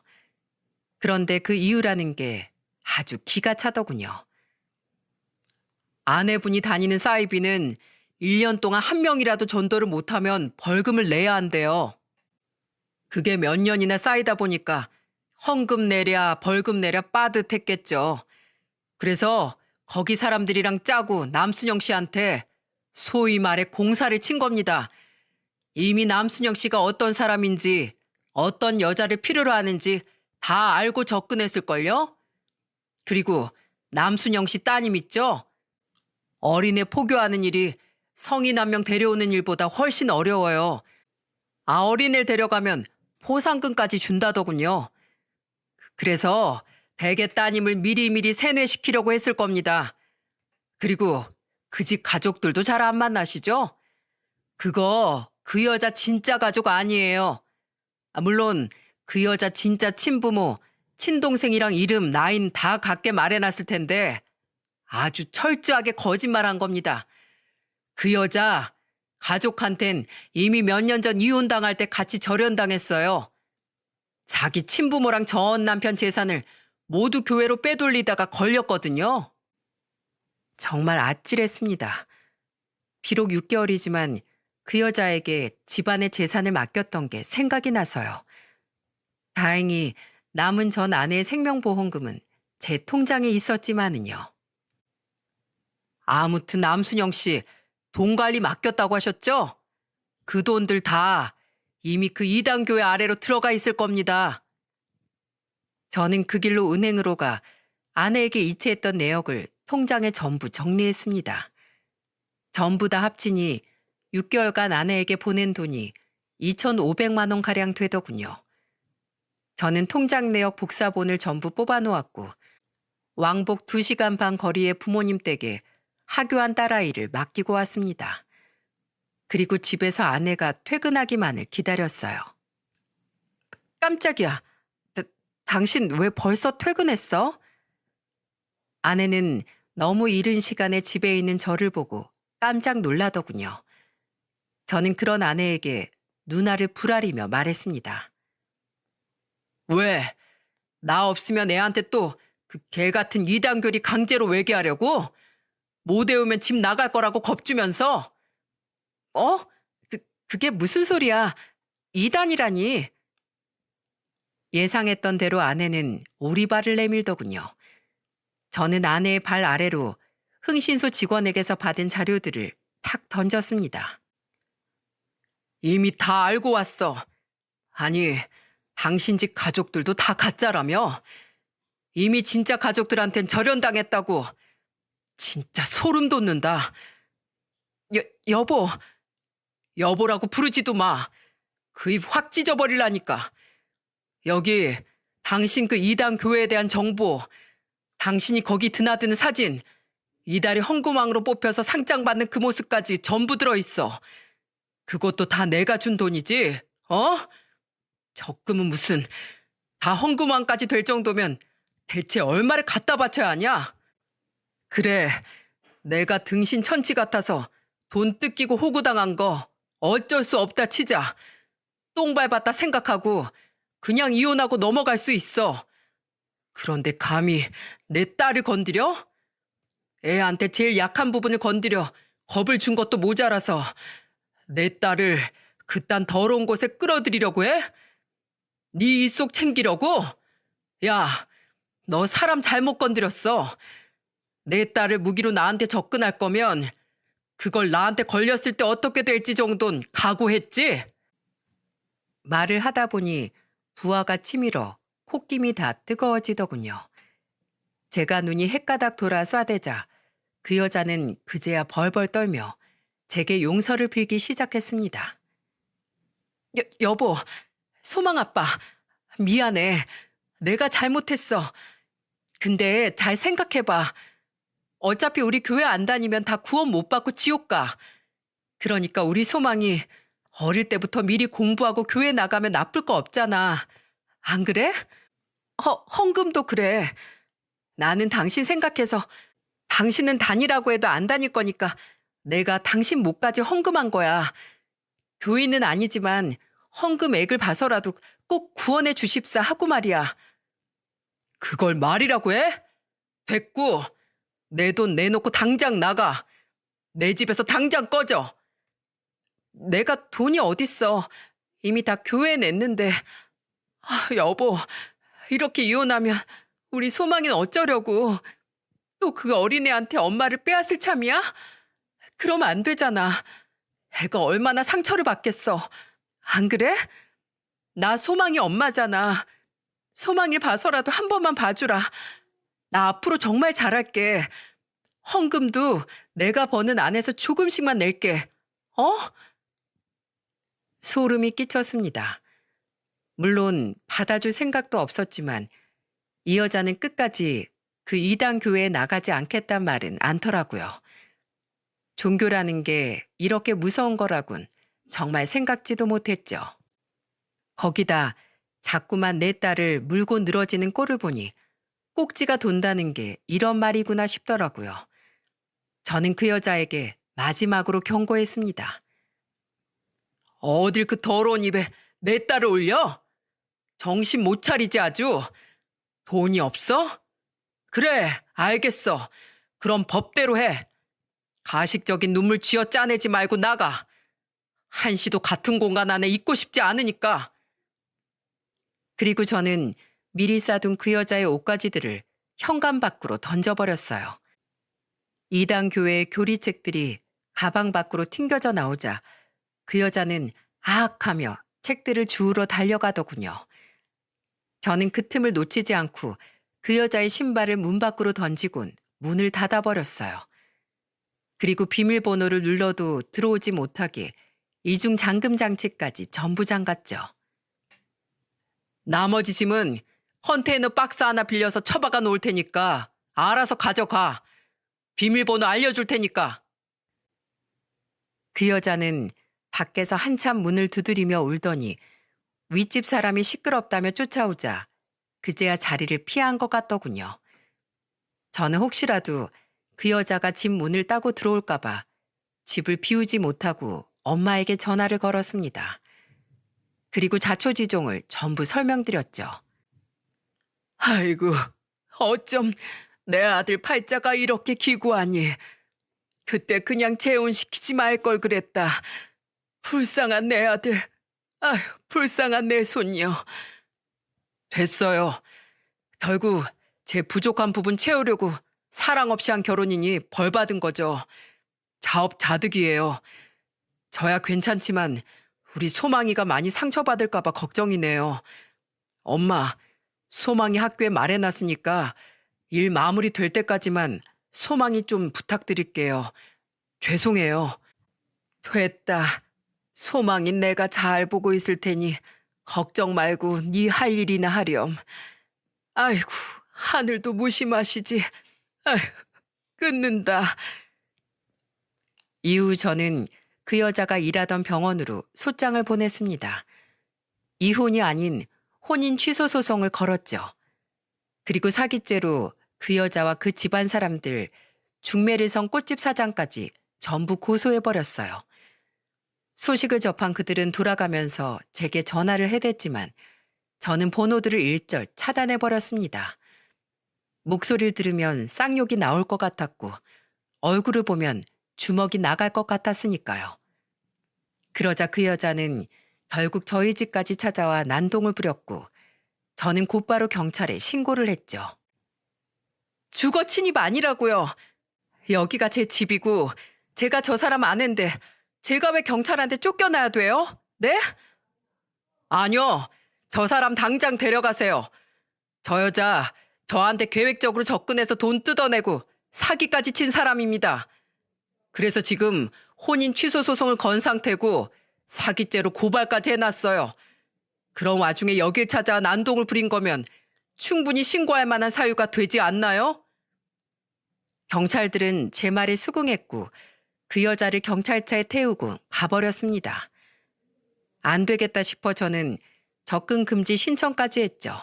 그런데 그 이유라는 게 아주 기가 차더군요. 아내분이 다니는 사이비는 1년 동안 한 명이라도 전도를 못하면 벌금을 내야 한대요. 그게 몇 년이나 쌓이다 보니까 헌금 내랴 벌금 내랴 빠듯했겠죠. 그래서 거기 사람들이랑 짜고 남순영 씨한테 소위 말해 공사를 친 겁니다. 이미 남순영 씨가 어떤 사람인지 어떤 여자를 필요로 하는지 다 알고 접근했을걸요? 그리고 남순영 씨 따님 있죠? 어린애 포교하는 일이 성인 한 명 데려오는 일보다 훨씬 어려워요. 어린애를 데려가면 포상금까지 준다더군요. 그래서 대개 따님을 미리미리 세뇌시키려고 했을 겁니다. 그리고 그 집 가족들도 잘 안 만나시죠? 그거 그 여자 진짜 가족 아니에요. 물론 그 여자 진짜 친부모, 친동생이랑 이름, 나이는 다 같게 말해놨을 텐데 아주 철저하게 거짓말한 겁니다. 그 여자 가족한텐 이미 몇 년 전 이혼당할 때 같이 절연당했어요. 자기 친부모랑 전 남편 재산을 모두 교회로 빼돌리다가 걸렸거든요. 정말 아찔했습니다. 비록 6개월이지만 그 여자에게 집안의 재산을 맡겼던 게 생각이 나서요. 다행히 남은 전 아내의 생명보험금은 제 통장에 있었지만은요. 아무튼 남순영 씨 돈 관리 맡겼다고 하셨죠? 그 돈들 다 이미 그 이단교회 아래로 들어가 있을 겁니다. 저는 그 길로 은행으로 가 아내에게 이체했던 내역을 통장에 전부 정리했습니다. 전부 다 합치니 6개월간 아내에게 보낸 돈이 2,500만 원가량 되더군요. 저는 통장 내역 복사본을 전부 뽑아놓았고 왕복 2시간 반 거리의 부모님 댁에 하교한 딸아이를 맡기고 왔습니다. 그리고 집에서 아내가 퇴근하기만을 기다렸어요. 깜짝이야. 당신 왜 벌써 퇴근했어? 아내는 너무 이른 시간에 집에 있는 저를 보고 깜짝 놀라더군요. 저는 그런 아내에게 눈알을 부라리며 말했습니다. 왜? 나 없으면 애한테 또 그 개 같은 이단결이 강제로 외계하려고? 못 외우면 집 나갈 거라고 겁주면서? 그게 무슨 소리야? 이단이라니. 예상했던 대로 아내는 오리발을 내밀더군요. 저는 아내의 발 아래로 흥신소 직원에게서 받은 자료들을 탁 던졌습니다. 이미 다 알고 왔어. 아니, 당신 집 가족들도 다 가짜라며? 이미 진짜 가족들한텐 절연당했다고. 진짜 소름 돋는다. 여보. 여보라고 부르지도 마. 그 입 확 찢어버리라니까. 여기 당신 그 이단 교회에 대한 정보, 당신이 거기 드나드는 사진, 이달이 헌금왕으로 뽑혀서 상장 받는 그 모습까지 전부 들어있어. 그것도 다 내가 준 돈이지, 어? 적금은 무슨, 다 헌금왕까지 될 정도면 대체 얼마를 갖다 바쳐야 하냐? 그래, 내가 등신 천치 같아서 돈 뜯기고 호구당한 거 어쩔 수 없다 치자. 똥 밟았다 생각하고 그냥 이혼하고 넘어갈 수 있어. 그런데 감히 내 딸을 건드려? 애한테 제일 약한 부분을 건드려 겁을 준 것도 모자라서 내 딸을 그딴 더러운 곳에 끌어들이려고 해? 네 입속 챙기려고? 야, 너 사람 잘못 건드렸어. 내 딸을 무기로 나한테 접근할 거면 그걸 나한테 걸렸을 때 어떻게 될지 정도는 각오했지? 말을 하다 보니 부하가 치밀어 콧김이 다 뜨거워지더군요. 제가 눈이 헷가닥 돌아 쏴대자 그 여자는 그제야 벌벌 떨며 제게 용서를 빌기 시작했습니다. 여보, 소망 아빠, 미안해. 내가 잘못했어. 근데 잘 생각해봐. 어차피 우리 교회 안 다니면 다 구원 못 받고 지옥 가. 그러니까 우리 소망이 어릴 때부터 미리 공부하고 교회 나가면 나쁠 거 없잖아. 안 그래? 헌금도 그래. 나는 당신 생각해서 당신은 다니라고 해도 안 다닐 거니까 내가 당신 목까지 헌금한 거야. 교인은 아니지만 헌금액을 봐서라도 꼭 구원해 주십사 하고 말이야. 그걸 말이라고 해? 됐고, 내 돈 내놓고 당장 나가. 내 집에서 당장 꺼져. 내가 돈이 어딨어. 이미 다 교회에 냈는데. 여보, 이렇게 이혼하면 우리 소망이는 어쩌려고. 또 그 어린애한테 엄마를 빼앗을 참이야? 그러면 안 되잖아. 애가 얼마나 상처를 받겠어. 안 그래? 나 소망이 엄마잖아. 소망이 봐서라도 한 번만 봐주라. 나 앞으로 정말 잘할게. 헌금도 내가 버는 안에서 조금씩만 낼게. 어? 소름이 끼쳤습니다. 물론 받아줄 생각도 없었지만 이 여자는 끝까지 그 이단 교회에 나가지 않겠단 말은 않더라고요. 종교라는 게 이렇게 무서운 거라곤 정말 생각지도 못했죠. 거기다 자꾸만 내 딸을 물고 늘어지는 꼴을 보니 꼭지가 돈다는 게 이런 말이구나 싶더라고요. 저는 그 여자에게 마지막으로 경고했습니다. 어딜 그 더러운 입에 내 딸을 올려? 정신 못 차리지 아주. 돈이 없어? 그래, 알겠어. 그럼 법대로 해. 가식적인 눈물 쥐어 짜내지 말고 나가. 한시도 같은 공간 안에 있고 싶지 않으니까. 그리고 저는 미리 싸둔 그 여자의 옷가지들을 현관 밖으로 던져버렸어요. 이단 교회의 교리책들이 가방 밖으로 튕겨져 나오자 그 여자는 아악하며 책들을 주우러 달려가더군요. 저는 그 틈을 놓치지 않고 그 여자의 신발을 문 밖으로 던지곤 문을 닫아버렸어요. 그리고 비밀번호를 눌러도 들어오지 못하게 이중 잠금 장치까지 전부 잠갔죠. 나머지 짐은 컨테이너 박스 하나 빌려서 처박아 놓을 테니까 알아서 가져가. 비밀번호 알려줄 테니까. 그 여자는 밖에서 한참 문을 두드리며 울더니 윗집 사람이 시끄럽다며 쫓아오자 그제야 자리를 피한 것 같더군요. 저는 혹시라도 그 여자가 집 문을 따고 들어올까 봐 집을 비우지 못하고 엄마에게 전화를 걸었습니다. 그리고 자초지종을 전부 설명드렸죠. 아이고, 어쩜 내 아들 팔자가 이렇게 기구하니. 그때 그냥 재혼시키지 말 걸 그랬다. 불쌍한 내 아들. 아휴, 불쌍한 내 손녀. 됐어요. 결국 제 부족한 부분 채우려고 사랑 없이 한 결혼이니 벌 받은 거죠. 자업자득이에요. 저야 괜찮지만 우리 소망이가 많이 상처받을까 봐 걱정이네요. 엄마, 소망이 학교에 말해놨으니까 일 마무리 될 때까지만 소망이 좀 부탁드릴게요. 죄송해요. 됐다. 소망이 내가 잘 보고 있을 테니 걱정 말고 네 할 일이나 하렴. 아이고, 하늘도 무심하시지. 아휴, 끊는다. 이후 저는 그 여자가 일하던 병원으로 소장을 보냈습니다. 이혼이 아닌 혼인 취소 소송을 걸었죠. 그리고 사기죄로 그 여자와 그 집안 사람들, 중매를성 꽃집 사장까지 전부 고소해버렸어요. 소식을 접한 그들은 돌아가면서 제게 전화를 해댔지만 저는 번호들을 일절 차단해버렸습니다. 목소리를 들으면 쌍욕이 나올 것 같았고 얼굴을 보면 주먹이 나갈 것 같았으니까요. 그러자 그 여자는 결국 저희 집까지 찾아와 난동을 부렸고 저는 곧바로 경찰에 신고를 했죠. 주거 침입 아니라고요. 여기가 제 집이고 제가 저 사람 아는데 제가 왜 경찰한테 쫓겨나야 돼요? 네? 아니요. 저 사람 당장 데려가세요. 저 여자 저한테 계획적으로 접근해서 돈 뜯어내고 사기까지 친 사람입니다. 그래서 지금 혼인 취소 소송을 건 상태고 사기죄로 고발까지 해놨어요. 그런 와중에 여길 찾아 난동을 부린 거면 충분히 신고할 만한 사유가 되지 않나요? 경찰들은 제 말에 수긍했고 그 여자를 경찰차에 태우고 가버렸습니다. 안 되겠다 싶어 저는 접근 금지 신청까지 했죠.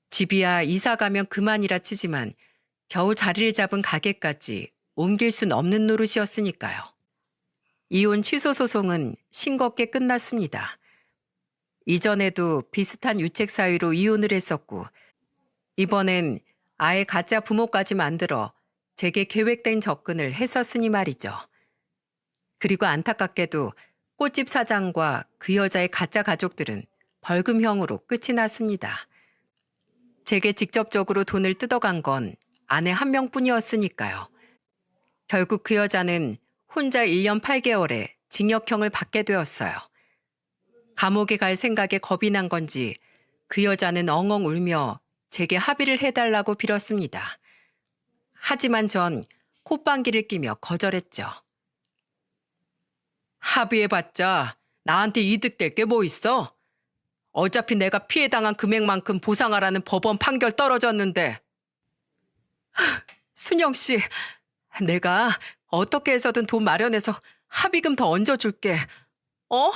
집이야 이사 가면 그만이라 치지만 겨우 자리를 잡은 가게까지 옮길 순 없는 노릇이었으니까요. 이혼 취소 소송은 싱겁게 끝났습니다. 이전에도 비슷한 유책 사유로 이혼을 했었고 이번엔 아예 가짜 부모까지 만들어 제게 계획된 접근을 했었으니 말이죠. 그리고 안타깝게도 꽃집 사장과 그 여자의 가짜 가족들은 벌금형으로 끝이 났습니다. 제게 직접적으로 돈을 뜯어간 건 아내 한 명뿐이었으니까요. 결국 그 여자는 혼자 1년 8개월에 징역형을 받게 되었어요. 감옥에 갈 생각에 겁이 난 건지 그 여자는 엉엉 울며 제게 합의를 해달라고 빌었습니다. 하지만 전 콧방귀를 끼며 거절했죠. 합의해봤자 나한테 이득될 게 뭐 있어? 어차피 내가 피해당한 금액만큼 보상하라는 법원 판결 떨어졌는데. 순영 씨, 내가 어떻게 해서든 돈 마련해서 합의금 더 얹어줄게. 어?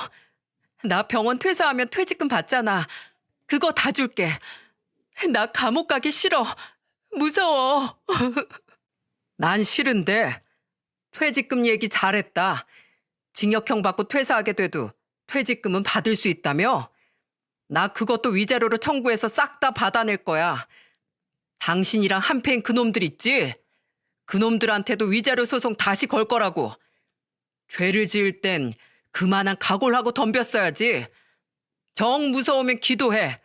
나 병원 퇴사하면 퇴직금 받잖아. 그거 다 줄게. 나 감옥 가기 싫어. 무서워. 난 싫은데. 퇴직금 얘기 잘했다. 징역형 받고 퇴사하게 돼도 퇴직금은 받을 수 있다며? 나 그것도 위자료로 청구해서 싹 다 받아낼 거야. 당신이랑 한패인 그놈들 있지? 그놈들한테도 위자료 소송 다시 걸 거라고. 죄를 지을 땐 그만한 각오를 하고 덤볐어야지. 정 무서우면 기도해.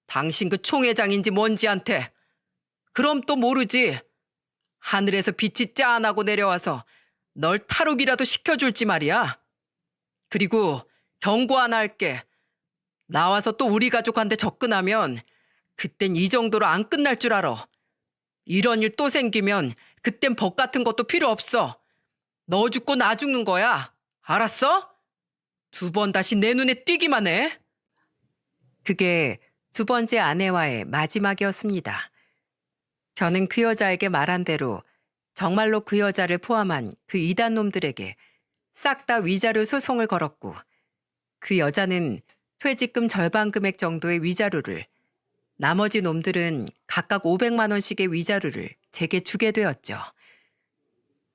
당신 그 총회장인지 뭔지한테. 그럼 또 모르지. 하늘에서 빛이 짠하고 내려와서 널 탈옥이라도 시켜줄지 말이야. 그리고 경고 하나 할게. 나와서 또 우리 가족한테 접근하면 그땐 이 정도로 안 끝날 줄 알아. 이런 일 또 생기면 그땐 법 같은 것도 필요 없어. 너 죽고 나 죽는 거야. 알았어? 2번 다시 내 눈에 띄기만 해. 그게 2번째 아내와의 마지막이었습니다. 저는 그 여자에게 말한 대로 정말로 그 여자를 포함한 그 이단 놈들에게 싹 다 위자료 소송을 걸었고 그 여자는 퇴직금 절반 금액 정도의 위자료를, 나머지 놈들은 각각 500만 원씩의 위자료를 제게 주게 되었죠.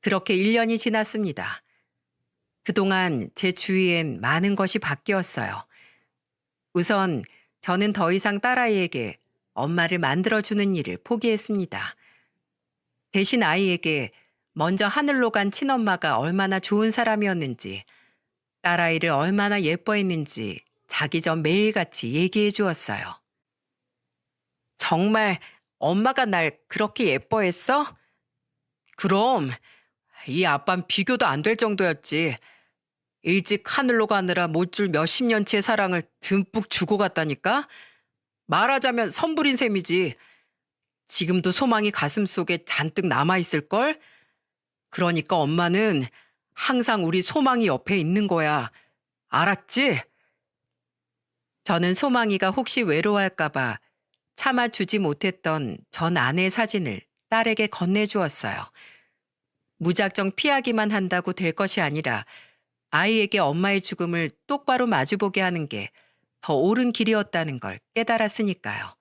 그렇게 1년이 지났습니다. 그동안 제 주위엔 많은 것이 바뀌었어요. 우선 저는 더 이상 딸아이에게 엄마를 만들어주는 일을 포기했습니다. 대신 아이에게 먼저 하늘로 간 친엄마가 얼마나 좋은 사람이었는지, 딸아이를 얼마나 예뻐했는지 자기 전 매일같이 얘기해 주었어요. 정말 엄마가 날 그렇게 예뻐했어? 그럼 이 아빤 비교도 안 될 정도였지. 일찍 하늘로 가느라 못 줄 몇십 년치의 사랑을 듬뿍 주고 갔다니까? 말하자면 선불인 셈이지. 지금도 소망이 가슴속에 잔뜩 남아있을걸? 그러니까 엄마는 항상 우리 소망이 옆에 있는 거야. 알았지? 저는 소망이가 혹시 외로워할까봐 참아주지 못했던 전 아내의 사진을 딸에게 건네주었어요. 무작정 피하기만 한다고 될 것이 아니라 아이에게 엄마의 죽음을 똑바로 마주보게 하는 게 더 옳은 길이었다는 걸 깨달았으니까요.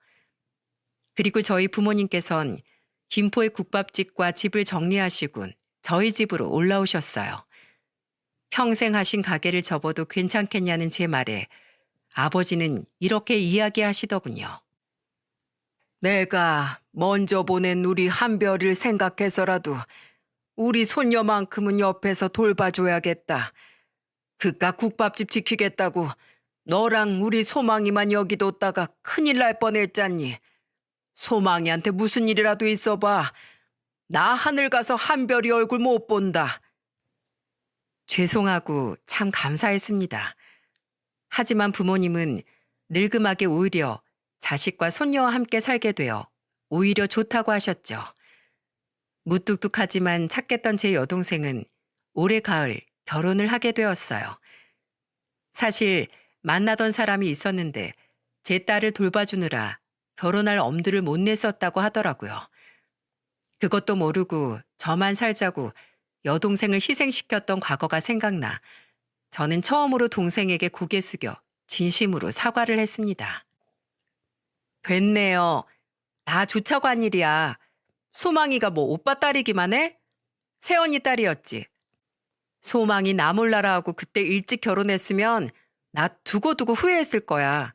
그리고 저희 부모님께선 김포의 국밥집과 집을 정리하시곤 저희 집으로 올라오셨어요. 평생 하신 가게를 접어도 괜찮겠냐는 제 말에 아버지는 이렇게 이야기하시더군요. 내가 먼저 보낸 우리 한별을 생각해서라도 우리 손녀만큼은 옆에서 돌봐줘야겠다. 그깟 국밥집 지키겠다고 너랑 우리 소망이만 여기 뒀다가 큰일 날 뻔했잖니. 소망이한테 무슨 일이라도 있어봐. 나 하늘 가서 한별이 얼굴 못 본다. 죄송하고 참 감사했습니다. 하지만 부모님은 늙음하게 오히려 자식과 손녀와 함께 살게 되어 오히려 좋다고 하셨죠. 무뚝뚝하지만 착했던 제 여동생은 올해 가을 결혼을 하게 되었어요. 사실 만나던 사람이 있었는데 제 딸을 돌봐주느라 결혼할 엄두를 못 냈었다고 하더라고요. 그것도 모르고 저만 살자고 여동생을 희생시켰던 과거가 생각나 저는 처음으로 동생에게 고개 숙여 진심으로 사과를 했습니다. 됐네요. 다 좋자고 한 일이야. 소망이가 뭐 오빠 딸이기만 해? 새언니 딸이었지. 소망이 나 몰라라 하고 그때 일찍 결혼했으면 나 두고두고 후회했을 거야.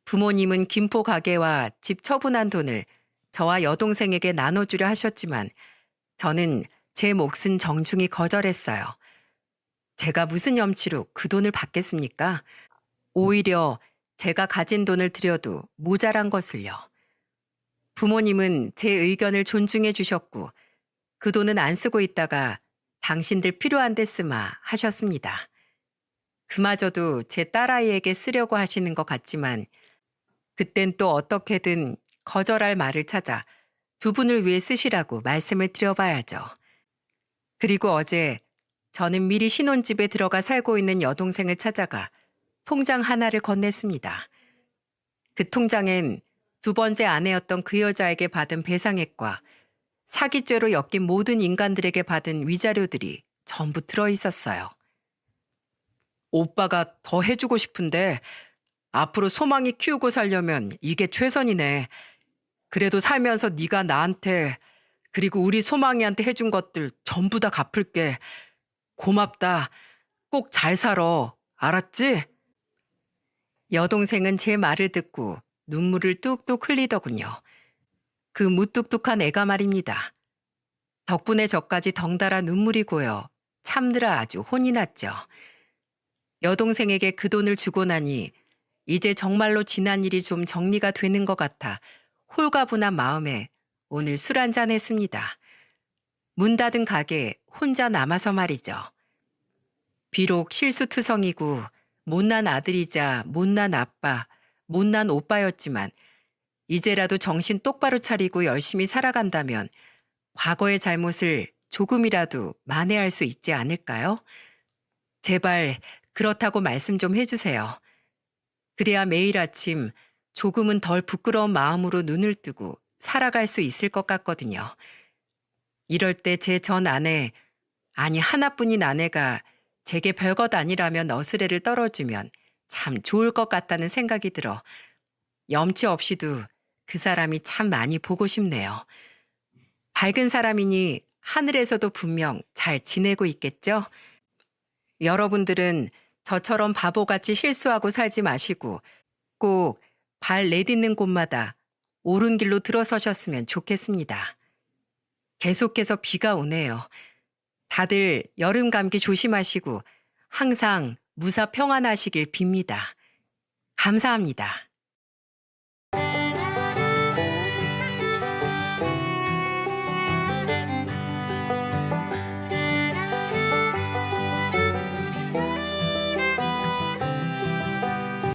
부모님은 김포 가게와 집 처분한 돈을 저와 여동생에게 나눠주려 하셨지만 저는 제 몫은 정중히 거절했어요. 제가 무슨 염치로 그 돈을 받겠습니까? 오히려 제가 가진 돈을 들여도 모자란 것을요. 부모님은 제 의견을 존중해 주셨고 그 돈은 안 쓰고 있다가 당신들 필요한 데 쓰마 하셨습니다. 그마저도 제 딸아이에게 쓰려고 하시는 것 같지만 그땐 또 어떻게든 거절할 말을 찾아 두 분을 위해 쓰시라고 말씀을 드려봐야죠. 그리고 어제 저는 미리 신혼집에 들어가 살고 있는 여동생을 찾아가 통장 하나를 건넸습니다. 그 통장엔 두 번째 아내였던 그 여자에게 받은 배상액과 사기죄로 엮인 모든 인간들에게 받은 위자료들이 전부 들어있었어요. 오빠가 더 해주고 싶은데 앞으로 소망이 키우고 살려면 이게 최선이네. 그래도 살면서 네가 나한테 그리고 우리 소망이한테 해준 것들 전부 다 갚을게. 고맙다. 꼭 잘 살아. 알았지? 여동생은 제 말을 듣고 눈물을 뚝뚝 흘리더군요. 그 무뚝뚝한 애가 말입니다. 덕분에 저까지 덩달아 눈물이 고여 참느라 아주 혼이 났죠. 여동생에게 그 돈을 주고 나니 이제 정말로 지난 일이 좀 정리가 되는 것 같아 홀가분한 마음에 오늘 술 한잔 했습니다. 문 닫은 가게 혼자 남아서 말이죠. 비록 실수투성이고 못난 아들이자 못난 아빠, 못난 오빠였지만 이제라도 정신 똑바로 차리고 열심히 살아간다면 과거의 잘못을 조금이라도 만회할 수 있지 않을까요? 제발 그렇다고 말씀 좀 해주세요. 그래야 매일 아침 조금은 덜 부끄러운 마음으로 눈을 뜨고 살아갈 수 있을 것 같거든요. 이럴 때 제 전 아내, 아니 하나뿐인 아내가 제게 별것 아니라면 너스레를 떨어주면 참 좋을 것 같다는 생각이 들어 염치 없이도 그 사람이 참 많이 보고 싶네요. 밝은 사람이니 하늘에서도 분명 잘 지내고 있겠죠? 여러분들은 저처럼 바보같이 실수하고 살지 마시고 꼭 발 내딛는 곳마다 옳은 길로 들어서셨으면 좋겠습니다. 계속해서 비가 오네요. 다들 여름 감기 조심하시고 항상 무사 평안하시길 빕니다. 감사합니다.